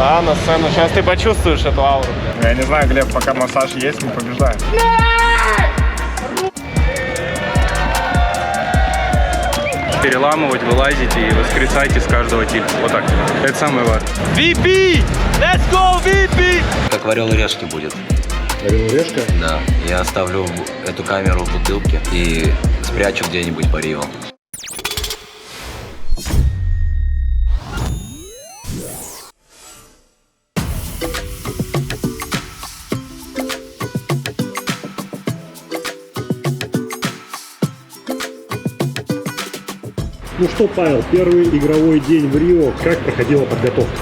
Да, на сцену. Сейчас ты почувствуешь эту ауру. Я не знаю, Глеб, пока массаж есть, мы побеждаем. Переламывать, вылазить и воскресайте с каждого типа. Вот так. Это самое важное. VP! Let's go, VP! Как в Орел и Решке будет. Орел и Решка? Да. Я оставлю эту камеру в бутылке и спрячу где-нибудь по Рио. Ну что, Павел, первый игровой день в Рио, как проходила подготовка?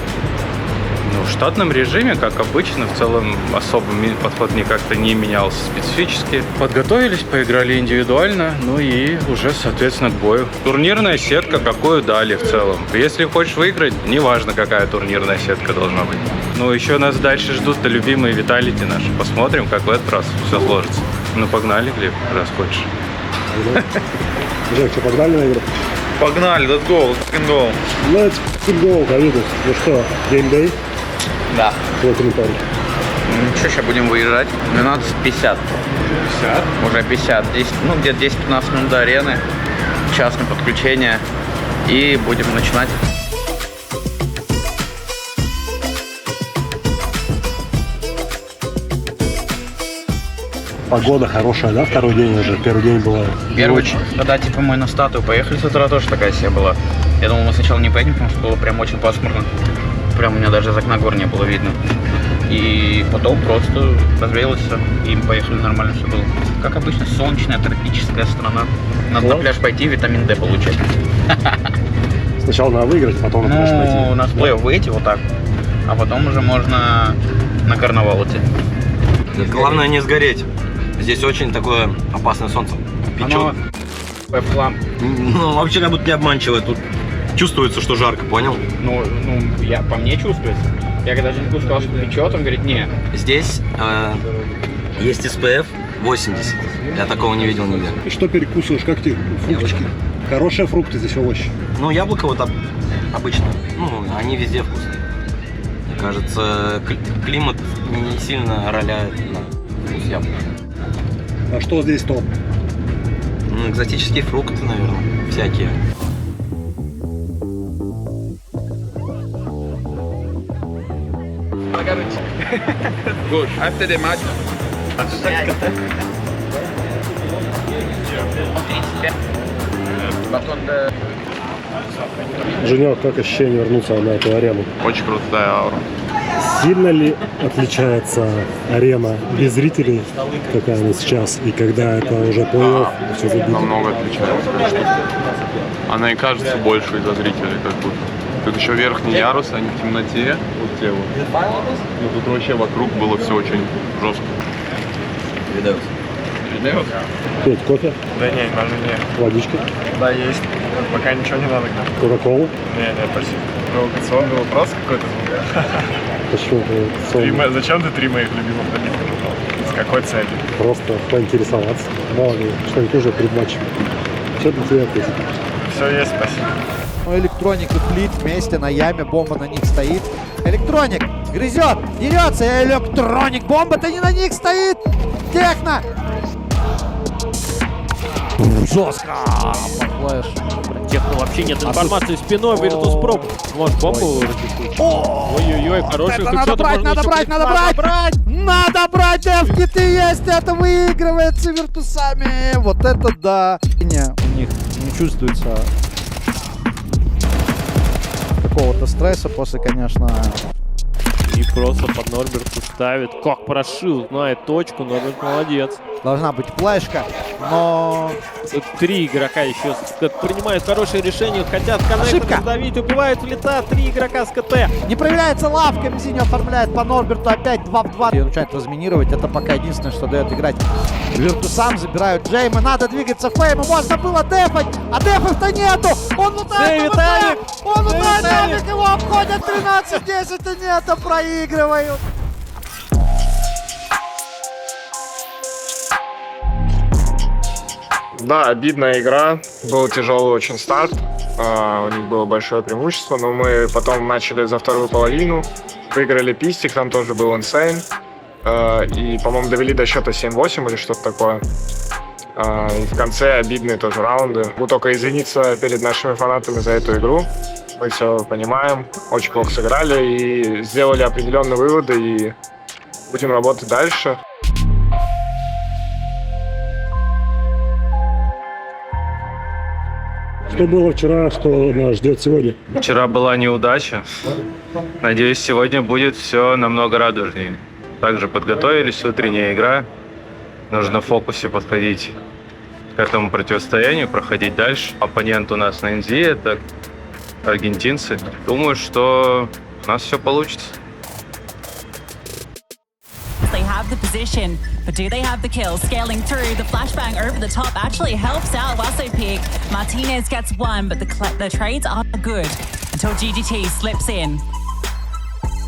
Ну, в штатном режиме, как обычно, в целом особо подход как-то не менялся специфически. Подготовились, поиграли индивидуально, ну и уже, соответственно, к бою. Турнирная сетка, какую дали в целом. Если хочешь выиграть, неважно, какая турнирная сетка должна быть. Ну, еще нас дальше ждут-то любимые виталити наши. Посмотрим, как в этот раз все сложится. Ну, погнали, Глеб, раз хочешь. Жек, что, погнали на игру? Погнали, let's go, let's go. Let's go, Давидус. Ну что, геймдей? Да. Твой комментарий. Ну что, сейчас будем выезжать. 12:50. 50. Уже 50. 10, ну, где-то 10-15 минут до арены. Час на подключение. И будем начинать. Погода хорошая, да? Второй день уже. Первый день было Первый, очень. когда типа мы на статую поехали с утра, тоже такая себе была. Я думал, мы сначала не поедем, потому что было прям очень пасмурно. Прям у меня даже из окна гор не было видно. И потом просто развеялось все, и мы поехали, нормально все было. Как обычно, солнечная тропическая страна. Надо на пляж пойти, витамин D получать. Сначала надо выиграть, потом на пляж пойти. Ну, у нас плей-офф выйти вот так, а потом уже можно на карнавал идти. Главное не сгореть. Здесь очень такое опасное солнце. Печет. Флам. Ну, вообще как будто не обманчиво. Тут чувствуется, что жарко, понял? Ну, по мне чувствуется. Я когда Женьку сказал, что печет, он говорит, не. Здесь есть SPF 80. Я такого не видел нигде. И что перекусываешь? Как тебе фрукточки? Хорошие фрукты, здесь овощи. Ну, яблоко вот обычно. Ну, они везде вкусные. Мне кажется, климат не сильно роляет на вкус яблока. А что здесь топ? Ну, экзотические фрукты, наверное, всякие. Good. After the match. Женек, как ощущение вернуться на эту арену? Очень крутая аура. Сильно ли отличается арена без зрителей, какая она сейчас, и когда это уже плей-офф, все забито? Намного отличается, конечно. Она и кажется больше из-за зрителей, как будто. Тут еще верхний ярус, они в темноте, вот те вот. Ну тут вообще вокруг было все очень жестко. Видаус. Петь, кофе, Да не, даже не. водички, Да, есть. Пока ничего не надо. кока-колу. Не, спасибо. Провокационный вопрос какой-то был. Почему ты Зачем ты 3 моих любимых напитка назвал? С какой целью? просто поинтересоваться? Мало ли, что-нибудь уже перед матчем. Что для тебя ответить? Все есть, спасибо. Ну, Электроник и Флит вместе на яме, бомба на них стоит. Электроник грызет, дерется, Электроник, бомба-то не на них стоит. Техно. Жестко. Флэш. Техно вообще нет информации спиной, Virtus Pro. Может бомбу вырастет? Ой-ой-ой, хороший Это надо брать, надо брать, надо брать! Надо брать, дефки-то есть, это выигрывается виртусами. Вот это да. У них не чувствуется какого-то стресса после, конечно. И просто под Норберту ставит. Как прошил, знает точку, Норберт молодец. Должна быть флешка, но... Тут 3 игрока еще принимают хорошее решение, хотят коннектор Ошибка. задавить, убивают в лета 3 игрока с КТ. Не проверяется лавка, Мзиньо оформляет по Норберту опять 2 в 2. И начинает разминировать, это пока единственное, что дает играть. Виртусам забирают Джейма, надо двигаться Фейму, можно было дефать, а дефов-то нету! Он лутает Виталик! он лутает Виталик! нафиг, его обходят 13-10 и нету, проигрывают. Да, обидная игра. Был тяжелый очень старт. У них было большое преимущество, но мы потом начали за вторую половину Выиграли пистик, там тоже был инсейн. И, по-моему, довели до счета 7-8 или что-то такое. И в конце обидные тоже раунды. Могу только извиниться перед нашими фанатами за эту игру. Мы все понимаем, очень плохо сыграли и сделали определенные выводы, и будем работать дальше. Что было вчера, что нас ждет сегодня? Вчера была неудача. Надеюсь, сегодня будет все намного радужнее. Также подготовились, утренняя игра. Нужно в фокусе подходить к этому противостоянию, проходить дальше. Оппонент у нас на НЗ, это аргентинцы. Думаю, что у нас все получится. They have the position, but do they have the kills? Scaling through, the flashbang over the top actually helps out Wasopig. Martinez gets one, but the trades are good until GGT slips in.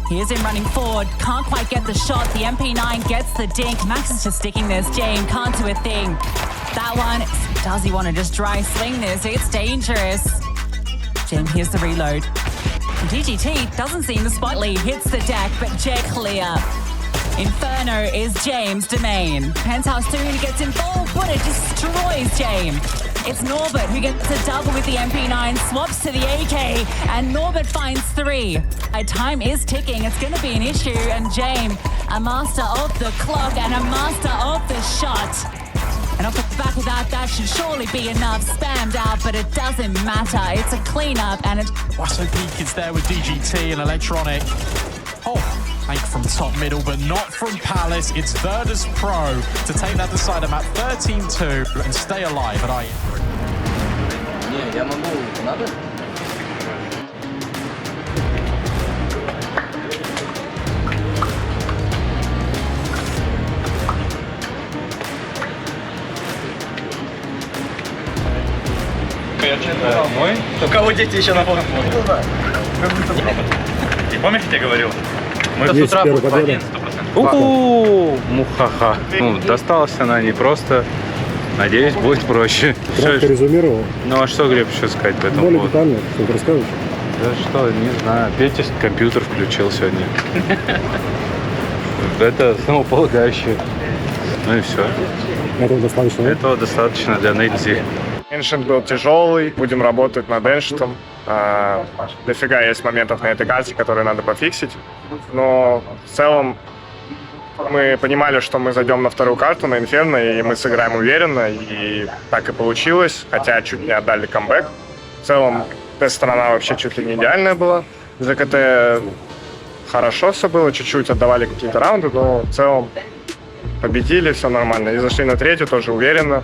Here's him running forward, can't quite get the shot. The MP9 gets the dink. Max is just sticking this. Jame can't do a thing. That one, does he want to just dry sling this? It's dangerous. Jame, here's the reload. GGT doesn't seem the spot lead, hits the deck, but Jet clear. Inferno is James' domain. Penthouse soon gets involved, but it destroys James. It's Norbert who gets a double with the MP9, swaps to the AK, and Norbert finds 3. Time is ticking, it's going to be an issue, and James, a master of the clock and a master of the shot. And off the back of that, that should surely be enough. Spammed out, but it doesn't matter. It's a cleanup, and it's... Wasopig is there with DGT and Electronic. Oh, flank from top middle, but not from Palace. It's Virtus Pro to take that decider map 13-2 and stay alive at IE. Не, я могу, надо? Мой? У кого дети еще на фоне? Не помнишь, я тебе говорил? Мы Есть с утра первая будем победа. 100%. Мухаха. Ну, досталась она непросто. Надеюсь, будет проще. Кратко резюмировал. Ну а что, Глеб, еще сказать по этому Более поводу? детально, что-то расскажешь? Да что, не знаю. Петя компьютер включил сегодня. Это основополагающее. Ну и все. Этого достаточно. Этого достаточно для Нельзи. Эншент был тяжелый, будем работать над Эншентом. Дофига есть моментов на этой карте, которые надо пофиксить. Но в целом мы понимали, что мы зайдем на вторую карту, на Инферно, и мы сыграем уверенно, и так и получилось, хотя чуть не отдали камбэк. В целом, тест-сторона вообще чуть ли не идеальная была. ЗКТ хорошо все было, чуть-чуть отдавали какие-то раунды, но в целом победили, все нормально. И зашли на третью тоже уверенно,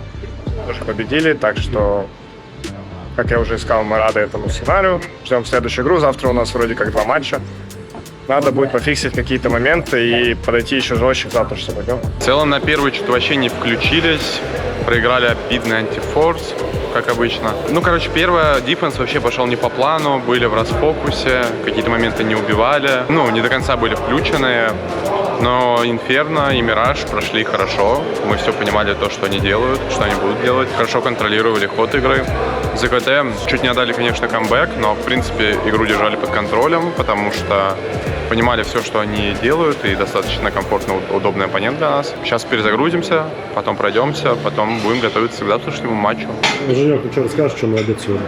тоже победили, так что, как я уже сказал, мы рады этому сценарию. Ждем следующую игру, завтра у нас вроде как 2 матча. Надо будет пофиксить какие-то моменты и подойти еще жестче к завтрашнему дню. В целом на первый чуть вообще не включились. Проиграли обидный антифорс, как обычно. Ну, короче, первая дефенс вообще пошел не по плану. Были в расфокусе, какие-то моменты не убивали. Ну, не до конца были включены. Но Инферно и Мираж прошли хорошо. Мы все понимали то, что они делают, что они будут делать. Хорошо контролировали ход игры. ЗКТ чуть не отдали, конечно, камбэк, но, в принципе, игру держали под контролем, потому что понимали все, что они делают, и достаточно комфортно, удобный оппонент для нас. Сейчас перезагрузимся, потом пройдемся, потом будем готовиться к завтрашнему матчу. Женек, ты что расскажешь, что мы обед сегодня?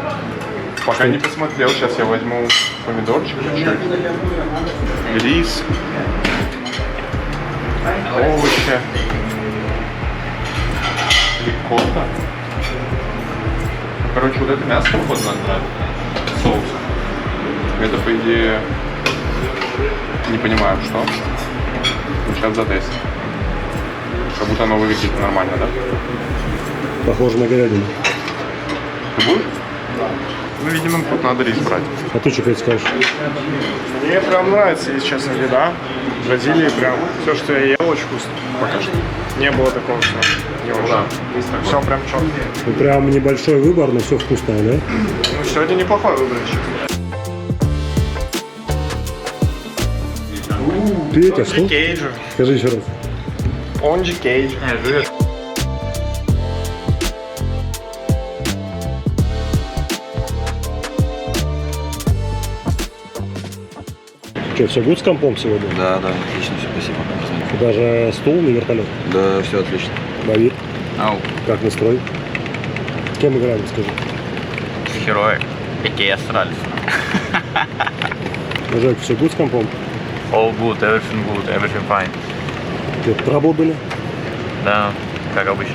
Пока не посмотрел, сейчас я возьму помидорчик чуть-чуть, рис, овощи, рикотта. Короче, вот это мясо, походу, надо брать, соус. Это, по идее, не понимаю, что. Ну, сейчас затестим. Как будто оно выглядит нормально, да? Похоже на говядину. Ты будешь? Да. Ну, видимо, тут надо рис брать. А ты что, Петь, скажешь? Мне прям нравится, если честно, еда. В Бразилии прям все, что я ел, очень вкусно. Пока что. Не было такого, что не очень. Да. Все прям четко. Ну, прям небольшой выбор, но все вкусное, да? Ну, сегодня неплохой выбор еще. Петя, что? Скажи еще раз. Он же Кейдж. Что, все гуд с компом сегодня? Да, отлично, все, спасибо. Даже стул на вертолет? Да, все отлично. Давид, Ау, как настрой? С кем играем, скажи? герои. Какие Астралис. Жек, все гуд с компом? All good, everything fine. Какие-то траблы были? Да, как обычно.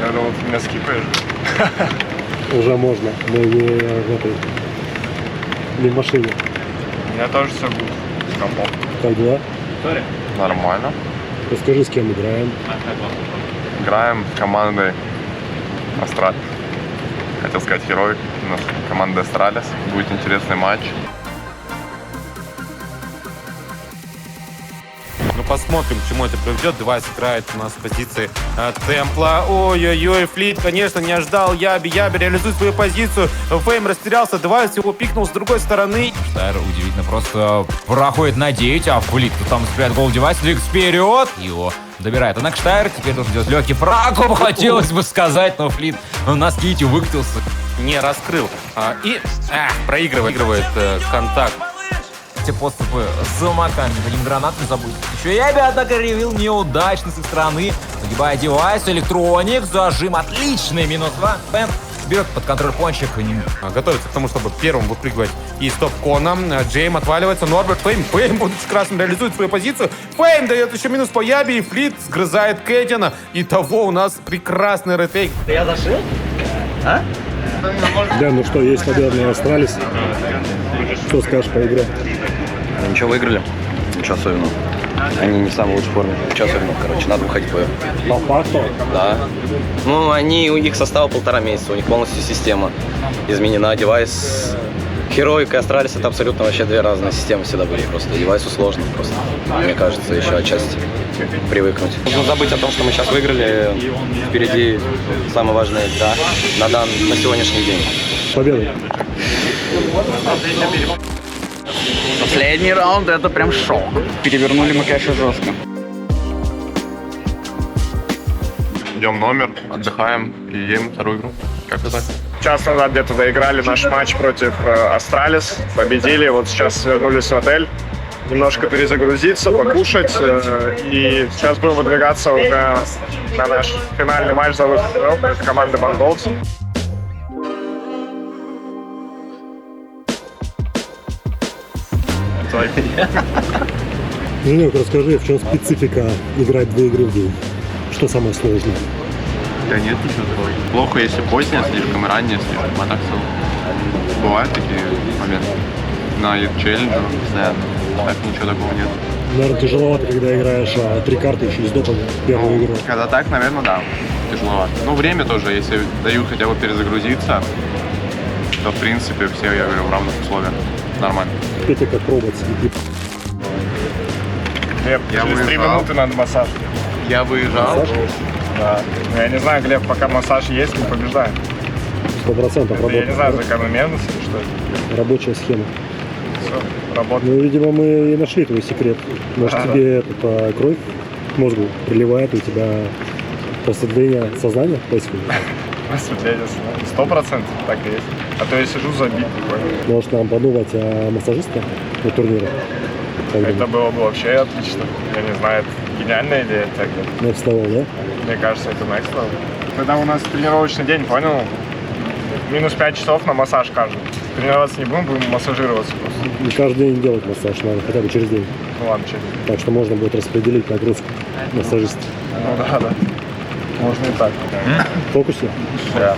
Я думал, ты меня скипаешь. Уже можно, мы не в машине. У меня тоже все будет с компом. Как дела? Нормально. Расскажи, с кем играем. Играем с командой Астралис. Хотел сказать Heroic. У нас команда Астралис. Будет интересный матч. Ну, посмотрим, к чему это приведет. Девайс играет у нас с позиции темпла. Ой-ой-ой, Флит, конечно, не ожидал. Яби реализует свою позицию. Фейм растерялся, Девайс его пикнул с другой стороны. Штайр удивительно просто проходит на 9, а Флит там спрятал гол Девайс, двигается вперед. Его добирает. Однако Штайр теперь должен делать легкий фраг, хотелось бы сказать, но Флит на ските выкатился. Не раскрыл. Проигрывает контакт. Те подступы с маками, будем гранат не забудь. Еще Яби, однако, ревил неудачно с их стороны. Нагибая Девайс, Электроник, зажим, отличный, -2. Фэм берет под контроль пончик. Готовится к тому, чтобы первым выпрыгивать из топ-кона. Джейм отваливается, Норберт, Фейм, будучи красным, реализует свою позицию. Фейм дает еще минус по Яби, и Флит сгрызает Кэтина. Итого у нас прекрасный ретейк. Я зашил? А? Да, ну что, есть победа на Астралис. Что скажешь по игре? Ничего, выиграли. Ничего особенного. Они не в самой лучшей форме. Ничего особенного, короче, надо выходить в бой. По факту? Да. Ну, у их состава 1,5 месяца, у них полностью система изменена. Девайс, Heroic и Астралис — это абсолютно вообще две разные системы всегда были просто. Девайсу сложно просто, мне кажется, еще отчасти привыкнуть. Нужно забыть о том, что мы сейчас выиграли. Впереди самая важная игра на сегодняшний день. Победа. Последний раунд — это прям шок. Перевернули мы, конечно, жестко. Идем номер, отдыхаем и едем вторую игру. Как это так? Час назад где-то доиграли наш матч против Астралис, победили. Вот сейчас вернулись в отель, немножко перезагрузиться, покушать. И сейчас будем выдвигаться уже на наш финальный матч за выход против команды Монголс. Женек, расскажи, в чем специфика играть 2 игры в день? Что самое сложное? Да нет ничего такого. Плохо, если позднее, слишком ранее, слишком. А так все. Бывают такие моменты. На челлендже постоянно. Так ничего такого нет. Наверное, тяжеловато, когда играешь 3 карты еще из допа первую игру. Когда так, наверное, да. Тяжеловато. Ну, время тоже, если дают хотя бы перезагрузиться, то, в принципе, все, я говорю, в равных условиях. Нормально. Петя как робот сидит. Глеб, через 3 минуты надо массаж. Я выезжал. Массаж? Да. Ну, я не знаю, Глеб, пока массаж есть, мы побеждаем. 100% Я работает. не знаю, закономерность или что это. Рабочая схема. Все, работает. Ну, видимо, мы и нашли твой секрет. Может, тебе кровь к мозгу приливает, и у тебя просветление сознания происходит? Просветление 100% так и есть. А то я сижу забит буквально. Может, нам подумать о массажистке на турнире? Это было бы вообще отлично. Я не знаю, это гениальная идея. Next level, да? Мне кажется, это next level. Когда у нас тренировочный день, понял? Минус 5 часов на массаж каждый. Тренироваться не будем массажироваться просто. Не каждый день делать массаж, надо хотя бы через день. Ну ладно, через день. Так что можно будет распределить нагрузку массажиста. Ну да. Можно и так. В фокусе? Да.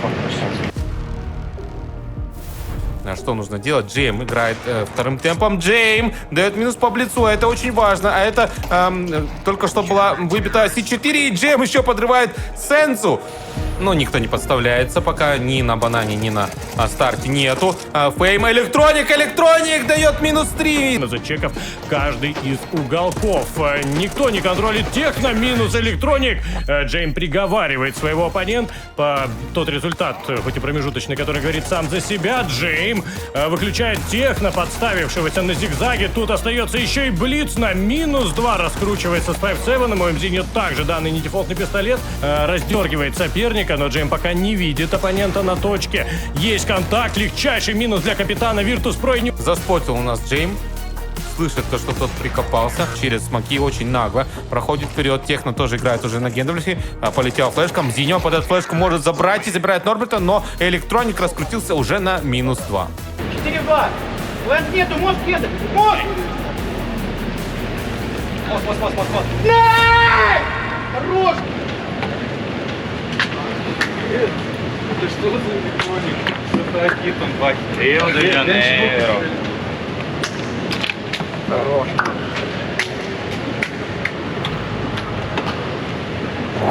Что нужно делать? Джейм играет вторым темпом. Джейм дает минус по блицу. Это очень важно. А это только что была выбита C4. И Джейм еще подрывает Сенсу. Но никто не подставляется, пока ни на банане, ни на старте нету. Фейм, Электроник дает минус 3. Зачеков каждый из уголков. Никто не контролит техно, минус Электроник. Джейм приговаривает своего оппонента по тот результат, хоть и промежуточный, который говорит сам за себя. Джейм выключает техно, подставившегося на зигзаге. Тут остается еще и блиц на минус 2. Раскручивается с 5-7. У МЗ нет также данный недефолтный пистолет. Раздергивает соперника. соперника, но Джейм пока не видит оппонента на точке. Есть контакт, легчайший минус для капитана Virtus.pro. Заспотил у нас Джейм. Слышит то, что тот прикопался через смоки очень нагло. Проходит вперед. Техно тоже играет уже на Гендальфе. Полетел флешком. Зиньо под эту флешку может забрать и забирает Норберта, но Электроник раскрутился уже на -2. 4-2. Лэнс нету, мост еда. Мост! Мост. Най! Хорош! Это что за электроник? Что-то Акитон 2. Рио-де-Жанейро. Хорош.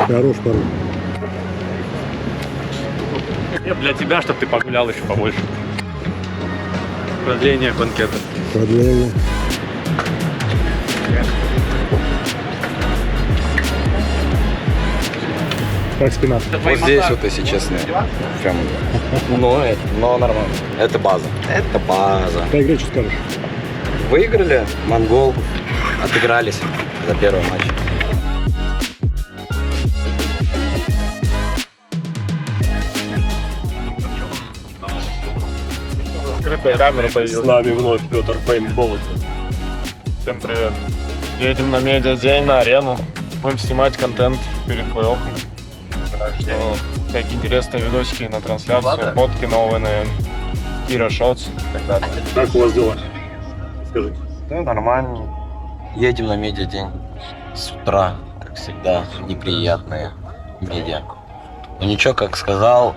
Хорош пару. Для тебя, чтобы ты погулял еще побольше. Продление банкета. Продление. Как спина? Вот здесь вот, если честно, прям, но нормально. Это база. Это база. По игре что скажешь? Выиграли монгол, отыгрались за первый матч. Открытая камера появилась. С нами вновь Петр Пейнтболл. Всем привет. Едем на медиадень, на арену. Будем снимать контент перед плей-оффом. Так что всякие интересные видосики на трансляцию, фотки новые, наверное, Кира Шотс и так далее. Как у вас дела? Скажи. Ну, нормально. Едем на медиадень. С утра, как всегда, неприятные медиа. Но ничего, как сказал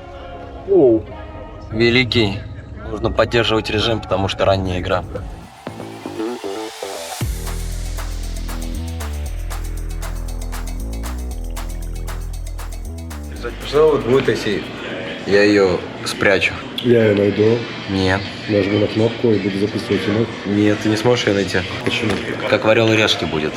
Великий, нужно поддерживать режим, потому что ранняя игра. Что вот будет, если я ее спрячу? Я ее найду. Нет. Нажму на кнопку и буду записывать ему. Нет, ты не сможешь ее найти. Почему? Как в «Орел и решке» будет.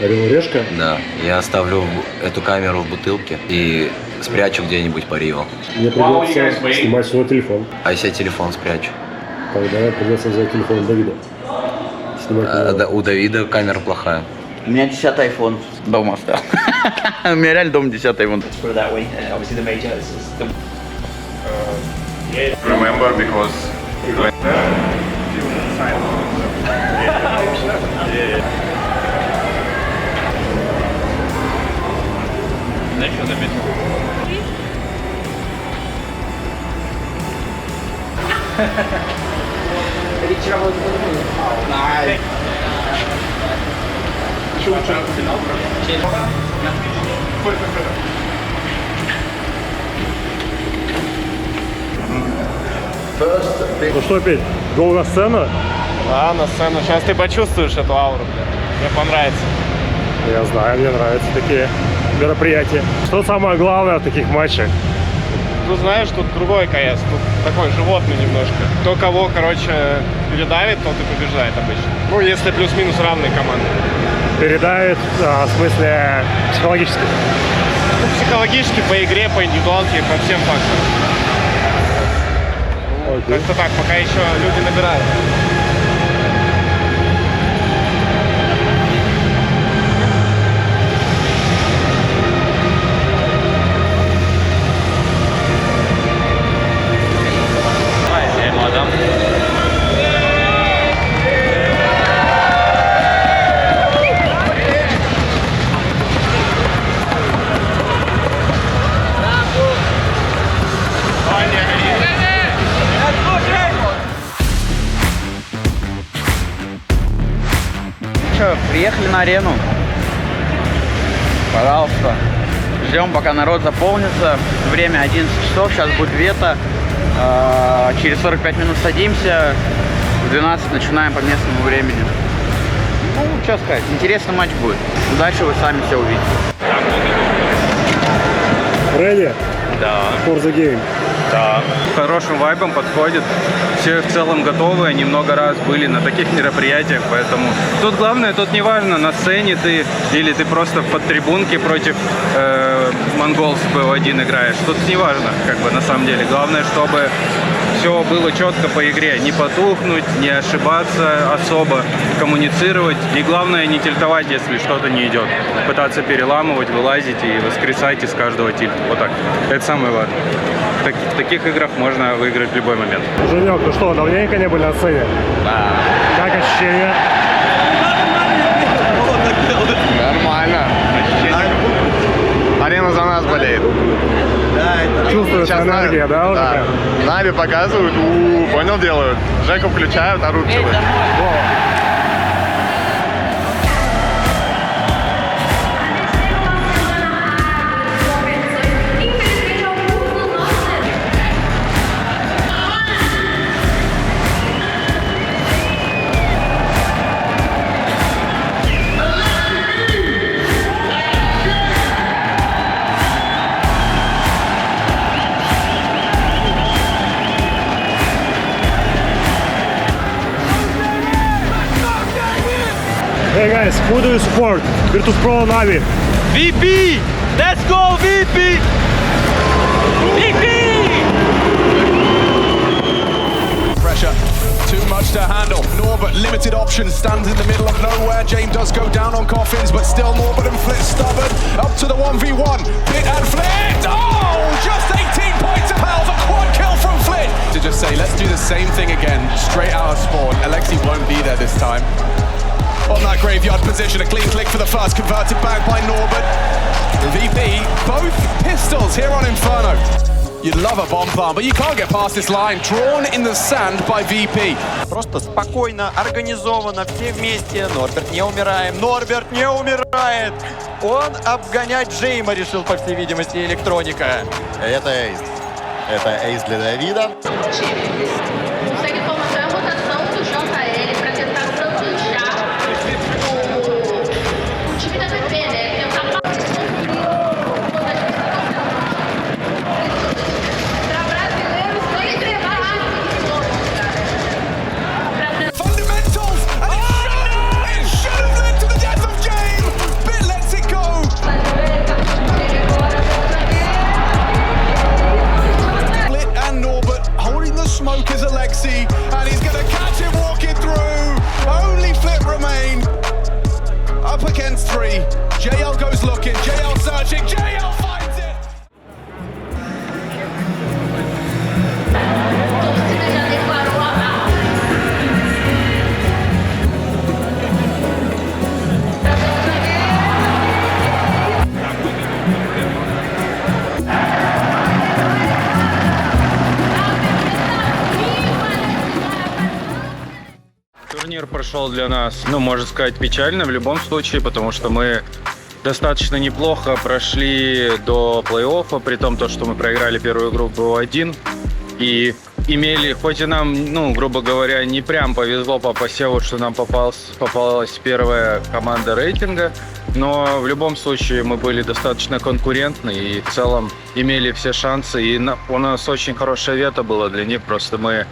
«Орел и решка»? Да. Я оставлю эту камеру в бутылке и спрячу где-нибудь по Рио. Мне придется снимать свой телефон. А если я телефон спрячу? Тогда придется взять телефон Давида. Снимать у Давида камера плохая. У меня 10 iPhone дома оставил. У меня реально дома 10 iPhone. Remember, because Знаешь, что заметил? Ну что, Петь, гол на сцену? Да, на сцену. Сейчас ты почувствуешь эту ауру, блин. Мне понравится. Я знаю, мне нравятся такие мероприятия. Что самое главное в таких матчах? Тут, знаешь, тут другой КС. Тут такой животный немножко. Кто кого, короче, передавит, тот и побеждает обычно. Ну, если плюс-минус равные команды. Передавит, в смысле, психологически? Ну, психологически, по игре, по индивидуалке, по всем факторам. Как-то так, пока еще люди набирают. Приехали на арену. Пожалуйста. Ждем, пока народ заполнится. Время 11 часов, сейчас будет вето. Через 45 минут садимся. В 12 начинаем по местному времени. Ну, что сказать, интересный матч будет. Дальше вы сами все увидите. Ready? Да. For the game. Да. Хорошим вайбом подходит. Все в целом готовы. Они много раз были на таких мероприятиях, поэтому тут главное, тут не важно, на сцене ты или ты просто под трибунки против монгол с БО1 играешь, тут не важно, как бы на самом деле. Главное, чтобы все было четко по игре, не потухнуть, не ошибаться особо, коммуницировать. И главное, не тильтовать, если что-то не идет. Пытаться переламывать, вылазить и воскресать из каждого тильта. Вот так. Это самое важное. В таких играх можно выиграть в любой момент. Женек, ну что, давненько не были на сцене? Да. Как ощущения? Нормально. Арена за нас болеет. Чувствуется энергия, да, уже? Да. Нави показывают, понял, делают. Жеку включают, орут целый. Hey guys, who do you support? Virtus.pro or Navi? VP! Let's go, VP! VP! Pressure. Too much to handle. Norbert, limited options, stands in the middle of nowhere. James does go down on Coffins, but still Norbert and Flit stubborn. Up to the 1v1. Pit and Flit! Oh! Just 18 points of health. A quad kill from Flit. To just say, let's do the same thing again. Straight out of spawn. Alexi won't be there this time. On that graveyard position, a clean click for the first, converted back by Norbert. The VP, both pistols here on Inferno. You'd love a bomb farm, but you can't get past this line. Drawn in the sand by VP. Просто спокойно, организованно, все вместе. Норберт не умираем. Норберт не умирает. Он обгонять Джейма решил, по всей видимости, электроника. Это эйс. Это эйс для Давида. Smoke is Alexi, and he's going to catch him walking through. Only Flip remain. Up against 3. JL goes looking, JL searching, JL finds it. Турнир прошел для нас, ну, можно сказать, печально в любом случае, потому что мы достаточно неплохо прошли до плей-оффа, при том, что мы проиграли первую игру в БО1 и имели, хоть и нам, ну, грубо говоря, не прям повезло по посеву, что нам попалась первая команда рейтинга, но в любом случае мы были достаточно конкурентны и в целом имели все шансы, и у нас очень хорошее вето было для них, просто мы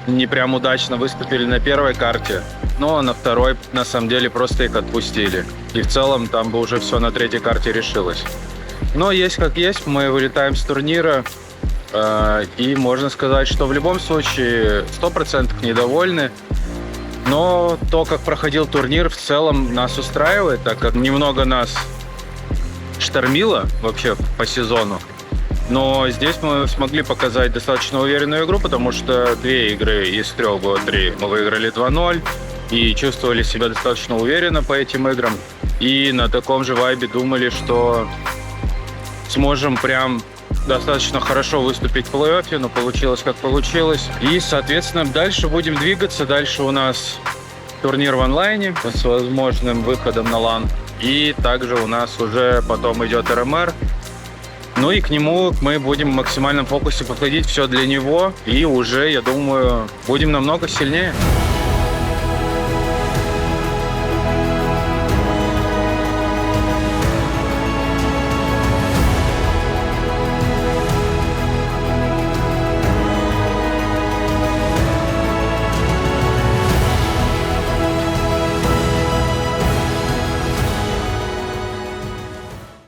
не прям удачно выступили на первой карте, но на второй, на самом деле, просто их отпустили. И в целом там бы уже все на третьей карте решилось. Но есть как есть, мы вылетаем с турнира, и можно сказать, что в любом случае 100% недовольны. Но то, как проходил турнир, в целом нас устраивает, так как немного нас штормило вообще по сезону. Но здесь мы смогли показать достаточно уверенную игру, потому что 2 игры из 3 было 3. Мы выиграли 2-0 и чувствовали себя достаточно уверенно по этим играм. И на таком же вайбе думали, что сможем прям достаточно хорошо выступить в плей-оффе, но получилось как получилось. И, соответственно, дальше будем двигаться. Дальше у нас турнир в онлайне с возможным выходом на LAN. И также у нас уже потом идет РМР. Ну и к нему мы будем в максимальном фокусе подходить, все для него. И уже, я думаю, будем намного сильнее.